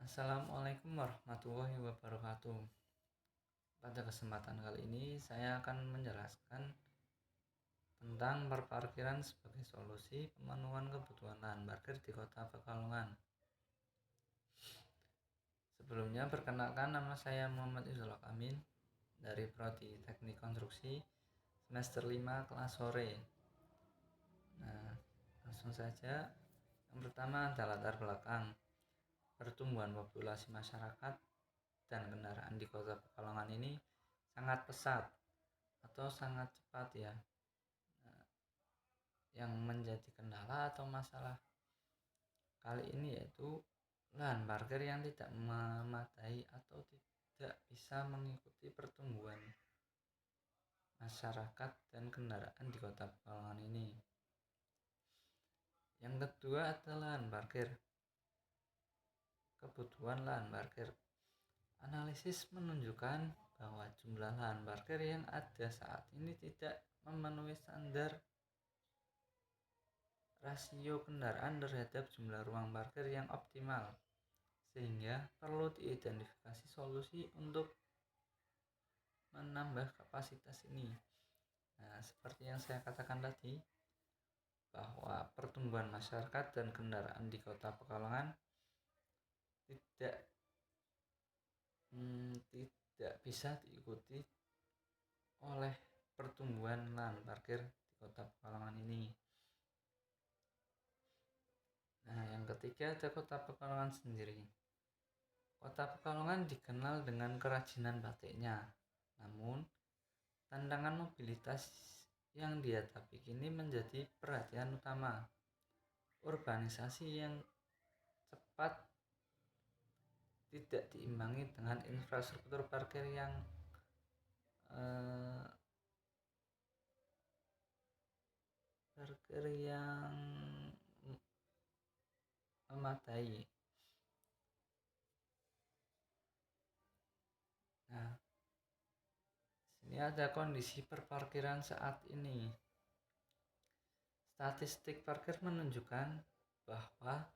Assalamualaikum warahmatullahi wabarakatuh. Pada kesempatan kali ini saya akan menjelaskan tentang perparkiran sebagai solusi pemenuhan kebutuhan lahan parkir di Kota Pekalongan. Sebelumnya perkenalkan, nama saya Muhammad Izul Amin dari Prodi Teknik Konstruksi semester 5 kelas sore. Nah, langsung saja. Yang pertama adalah latar belakang pertumbuhan populasi masyarakat dan kendaraan di Kota Pekalongan ini sangat pesat atau sangat cepat ya. Yang menjadi kendala atau masalah kali ini yaitu lahan parkir yang tidak memadai atau tidak bisa mengikuti pertumbuhan masyarakat dan kendaraan di Kota Pekalongan ini. Yang kedua adalah lahan parkir. Kebutuhan lahan parkir. Analisis menunjukkan bahwa jumlah lahan parkir yang ada saat ini tidak memenuhi standar rasio kendaraan terhadap jumlah ruang parkir yang optimal, sehingga perlu diidentifikasi solusi untuk menambah kapasitas ini. Nah, seperti yang saya katakan tadi, bahwa pertumbuhan masyarakat dan kendaraan di Kota Pekalongan tidak bisa diikuti oleh pertumbuhan lahan parkir di Kota Pekalongan ini. Nah, yang ketiga ada Kota Pekalongan sendiri. Kota Pekalongan dikenal dengan kerajinan batiknya. Namun, tantangan mobilitas yang dihadapi kini menjadi perhatian utama. Urbanisasi yang cepat tidak diimbangi dengan infrastruktur parkir yang memadai. Nah, sini ada kondisi perparkiran saat ini. Statistik parkir menunjukkan bahwa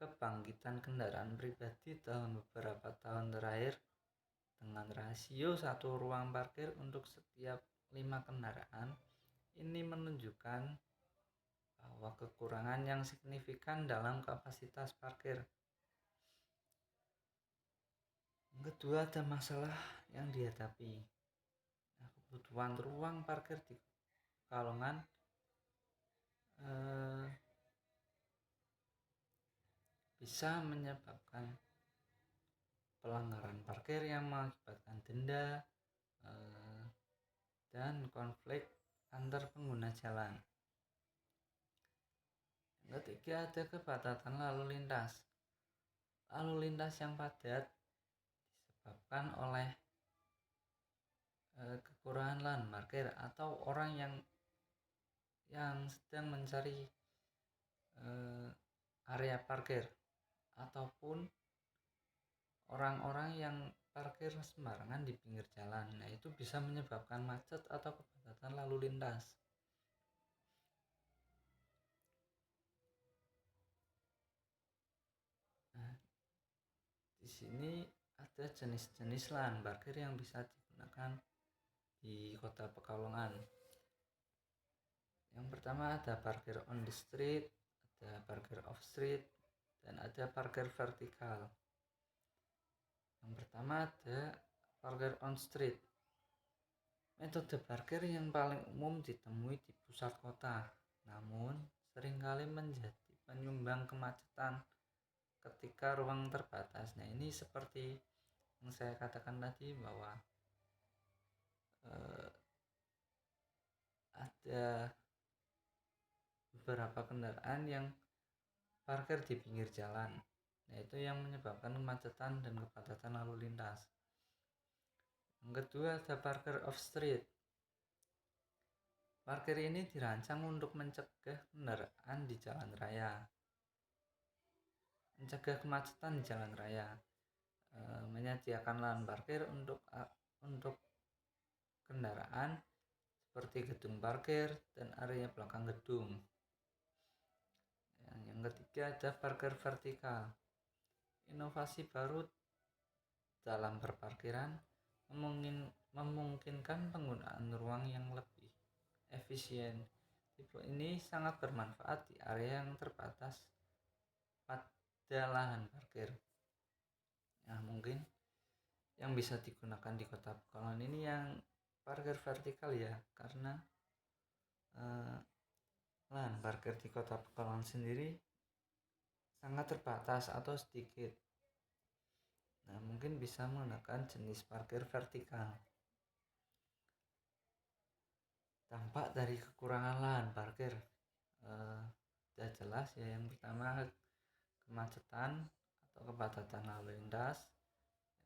kebangkitan kendaraan pribadi dalam beberapa tahun terakhir dengan rasio satu ruang parkir untuk setiap 5 kendaraan ini menunjukkan bahwa kekurangan yang signifikan dalam kapasitas parkir. Yang kedua ada masalah yang dihadapi. Nah, kebutuhan ruang parkir di Pekalongan bisa menyebabkan pelanggaran parkir yang mengakibatkan denda dan konflik antar pengguna jalan. Yang ketiga ada kepadatan lalu lintas. Lalu lintas yang padat disebabkan oleh kekurangan lahan parkir atau orang yang sedang mencari area parkir, ataupun orang-orang yang parkir sembarangan di pinggir jalan. Nah, itu bisa menyebabkan macet atau kepadatan lalu lintas. Nah, di sini ada jenis-jenis lahan parkir yang bisa digunakan di Kota Pekalongan. Yang pertama ada parkir on the street, ada parkir off street, dan ada parkir vertikal. Yang pertama ada parkir on street. Metode parkir yang paling umum ditemui di pusat kota, namun seringkali menjadi penyumbang kemacetan ketika ruang terbatas. Nah, ini seperti yang saya katakan tadi bahwa ada beberapa kendaraan yang parkir di pinggir jalan. Nah, itu yang menyebabkan kemacetan dan kepadatan lalu lintas. Yang kedua ada parkir off street. Parkir ini dirancang untuk mencegah kendaraan di jalan raya, mencegah kemacetan di jalan raya, menyediakan lahan parkir untuk kendaraan seperti gedung parkir dan area belakang gedung. Yang ketiga ada parkir vertikal. inovasi baru dalam berparkiran memungkinkan penggunaan ruang yang lebih efisien. Tipe ini sangat bermanfaat di area yang terbatas pada lahan parkir. Nah, mungkin yang bisa digunakan di Kota Pekalongan ini yang parkir vertikal ya, karena lahan parkir di Kota Pekalongan sendiri sangat terbatas atau sedikit. Nah, mungkin bisa menggunakan jenis parkir vertikal. Dampak dari kekurangan lahan parkir sudah jelas ya. Yang pertama, kemacetan atau kepadatan lalu lintas.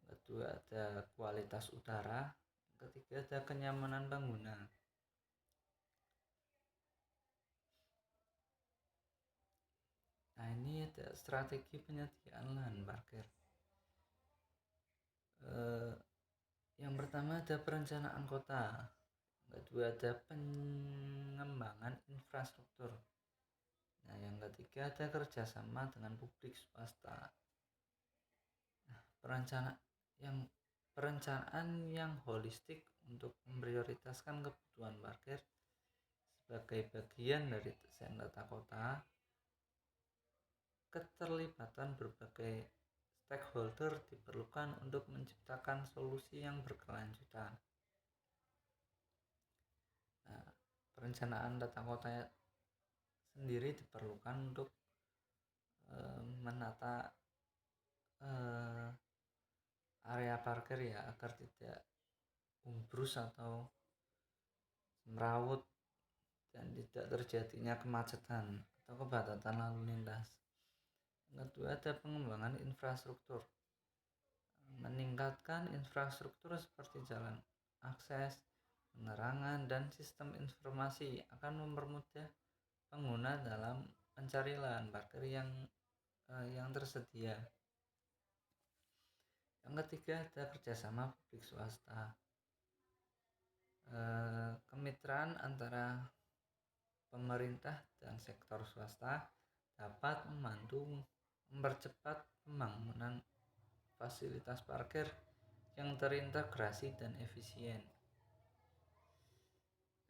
Yang kedua, ada kualitas udara. Yang ketiga, ada kenyamanan pengguna. Nah, ini ada strategi penyediaan lahan parkir. Yang pertama, ada perencanaan kota. Yang kedua, ada pengembangan infrastruktur. Nah, yang ketiga, ada kerjasama dengan publik swasta. Nah, perencanaan yang holistik untuk memprioritaskan kebutuhan parkir sebagai bagian dari desain tata kota. Keterlibatan berbagai stakeholder diperlukan untuk menciptakan solusi yang berkelanjutan. Nah, perencanaan tata kota sendiri diperlukan untuk menata area parkir ya, agar tidak umbrus atau semrawut dan tidak terjadinya kemacetan atau kepadatan lalu lintas. Yang kedua, ada pengembangan infrastruktur. Meningkatkan infrastruktur seperti jalan akses, penerangan, dan sistem informasi akan mempermudah pengguna dalam mencari lahan parkir yang tersedia. Yang ketiga, ada kerjasama publik swasta. Kemitraan antara pemerintah dan sektor swasta dapat membantu mempercepat pembangunan fasilitas parkir yang terintegrasi dan efisien.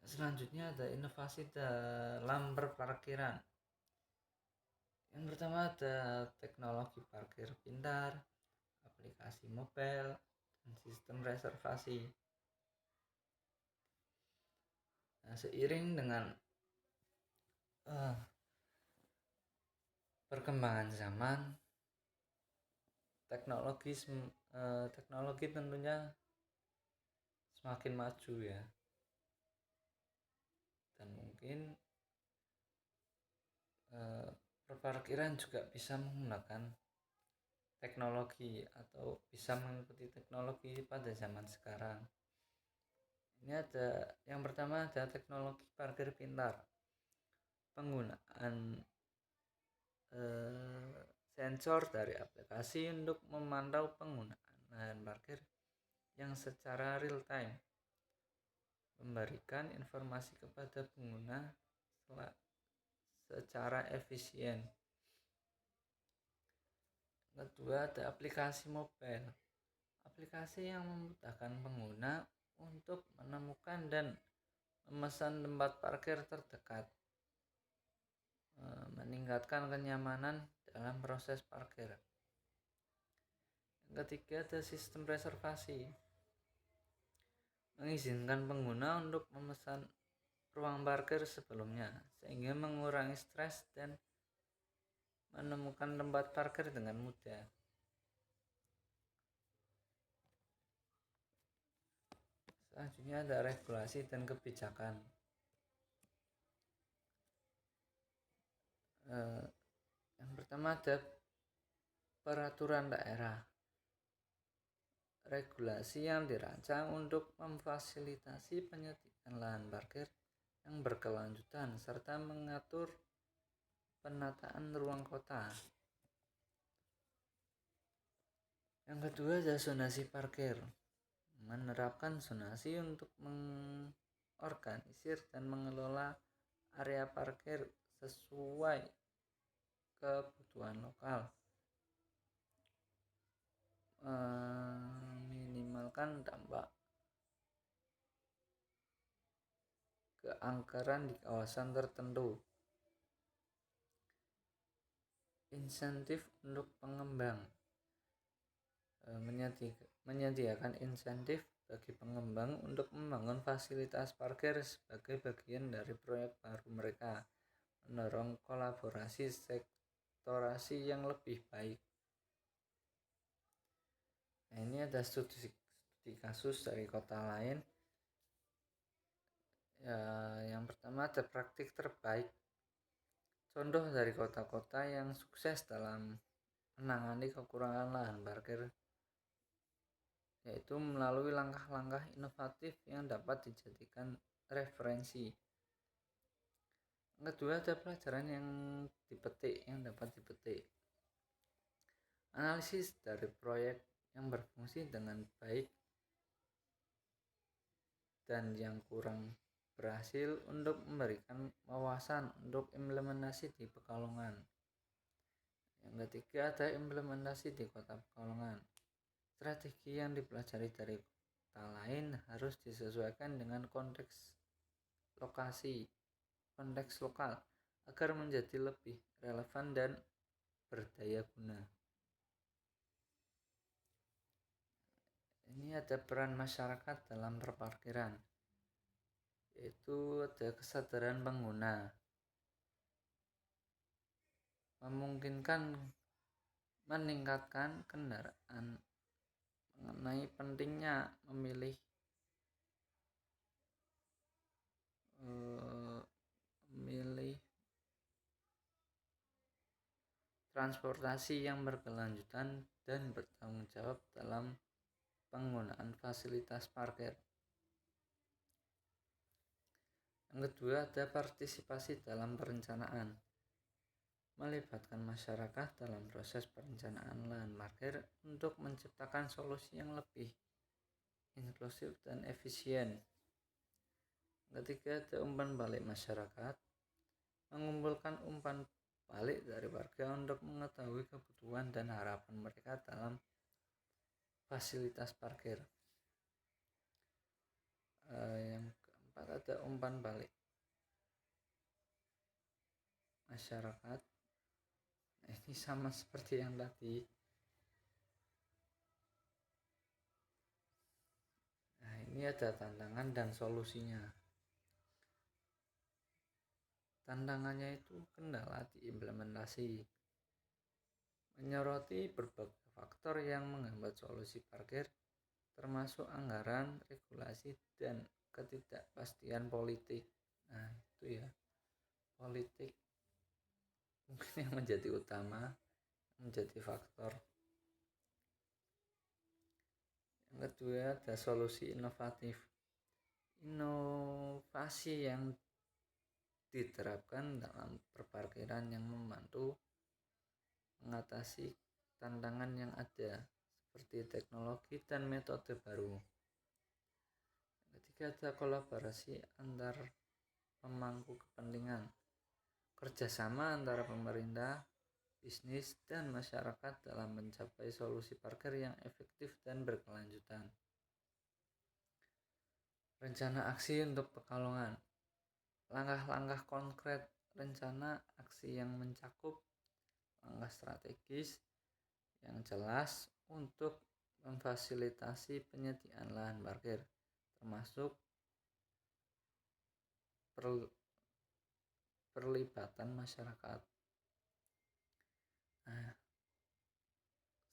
Selanjutnya ada inovasi dalam berparkiran. Yang pertama, ada teknologi parkir pintar, aplikasi mobile, dan sistem reservasi. Nah, seiring dengan perkembangan zaman, teknologi tentunya semakin maju ya, dan mungkin perparkiran juga bisa menggunakan teknologi atau bisa mengikuti teknologi pada zaman sekarang. Ini ada yang pertama, ada teknologi parkir pintar. Penggunaan sensor dari aplikasi untuk memantau penggunaan lahan parkir yang secara real time, memberikan informasi kepada pengguna secara efisien. Kedua, ada aplikasi mobile. Aplikasi yang memudahkan pengguna untuk menemukan dan memesan tempat parkir terdekat, meningkatkan kenyamanan dalam proses parkir. Yang ketiga, ada sistem reservasi. Mengizinkan pengguna untuk memesan ruang parkir sebelumnya, sehingga mengurangi stres dan menemukan tempat parkir dengan mudah. Selanjutnya ada regulasi dan kebijakan. Yang pertama, ada peraturan daerah. Regulasi yang dirancang untuk memfasilitasi penyediaan lahan parkir yang berkelanjutan serta mengatur penataan ruang kota. Yang kedua, ada zonasi parkir. Menerapkan zonasi untuk mengorganisir dan mengelola area parkir sesuai kebutuhan lokal. menimbulkan dampak keangkeran di kawasan tertentu. Insentif untuk pengembang menyediakan insentif bagi pengembang untuk membangun fasilitas parkir sebagai bagian dari proyek baru mereka, mendorong kolaborasi sektorasi yang lebih baik. Nah, ini ada studi kasus dari kota lain. Ya, yang pertama ada praktik terbaik. Contoh dari kota-kota yang sukses dalam menangani kekurangan lahan parkir, yaitu melalui langkah-langkah inovatif yang dapat dijadikan referensi. Yang kedua ada pelajaran yang dapat dipetik. Analisis dari proyek yang berfungsi dengan baik dan yang kurang berhasil untuk memberikan wawasan untuk implementasi di Pekalongan. Yang ketiga ada implementasi di kota Pekalongan. Strategi yang dipelajari dari kota lain harus disesuaikan dengan konteks lokal agar menjadi lebih relevan dan berdaya guna. Ini ada peran masyarakat dalam perparkiran, yaitu ada kesadaran pengguna, memungkinkan meningkatkan kendaraan mengenai pentingnya memilih transportasi yang berkelanjutan dan bertanggung jawab dalam penggunaan fasilitas parkir. Yang kedua ada partisipasi dalam perencanaan, melibatkan masyarakat dalam proses perencanaan lahan parkir untuk menciptakan solusi yang lebih inklusif dan efisien. Ketiga ada umpan balik masyarakat, mengumpulkan umpan balik dari warga untuk mengetahui kebutuhan dan harapan mereka dalam fasilitas parkir. Yang keempat ada umpan balik masyarakat. Nah, ini sama seperti yang tadi. Nah, ini ada tantangan dan solusinya. Tantangannya itu kendala di implementasi, menyoroti berbagai faktor yang menghambat solusi parkir, termasuk anggaran, regulasi, dan ketidakpastian politik. Nah, itu ya, politik mungkin yang menjadi utama, menjadi faktor. Yang kedua ada solusi inovatif. Inovasi yang diterapkan dalam perparkiran yang membantu mengatasi tantangan yang ada seperti teknologi dan metode baru. Ketiga ada kolaborasi antar pemangku kepentingan, kerjasama antara pemerintah, bisnis, dan masyarakat dalam mencapai solusi parkir yang efektif dan berkelanjutan. Rencana aksi untuk Pekalongan. Langkah-langkah konkret rencana aksi yang mencakup langkah strategis yang jelas untuk memfasilitasi penyediaan lahan parkir, termasuk perlibatan masyarakat. Nah,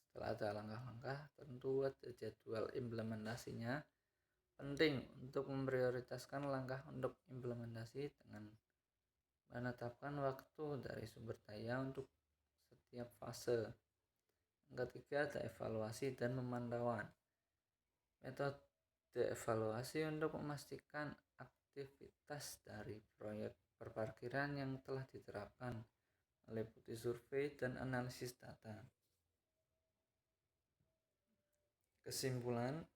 setelah ada langkah-langkah, tentu ada jadwal implementasinya. Penting untuk memprioritaskan langkah untuk implementasi dengan menetapkan waktu dari sumber daya untuk setiap fase. Yang ketiga ada evaluasi dan pemantauan. Metode evaluasi untuk memastikan aktivitas dari proyek perparkiran yang telah diterapkan, meliputi survei dan analisis data. Kesimpulan,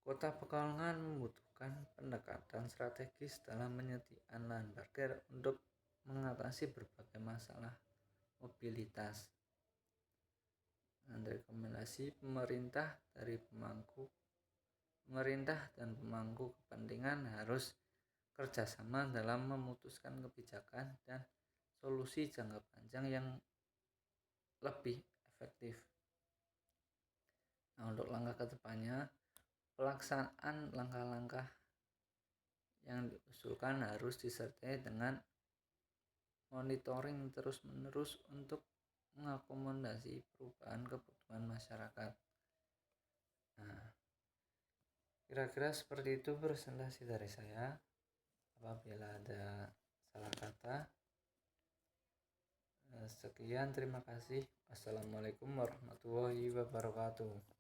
Kota Pekalongan membutuhkan pendekatan strategis dalam penyediaan lahan parkir untuk mengatasi berbagai masalah mobilitas. Dan rekomendasi pemerintah dan pemangku kepentingan harus kerjasama dalam memutuskan kebijakan dan solusi jangka panjang yang lebih efektif. Nah, untuk langkah kedepannya, pelaksanaan langkah-langkah yang diusulkan harus disertai dengan monitoring terus-menerus untuk mengakomodasi perubahan kebutuhan masyarakat. Nah, kira-kira seperti itu presentasi dari saya. Apabila ada salah kata, sekian, terima kasih. Wassalamualaikum warahmatullahi wabarakatuh.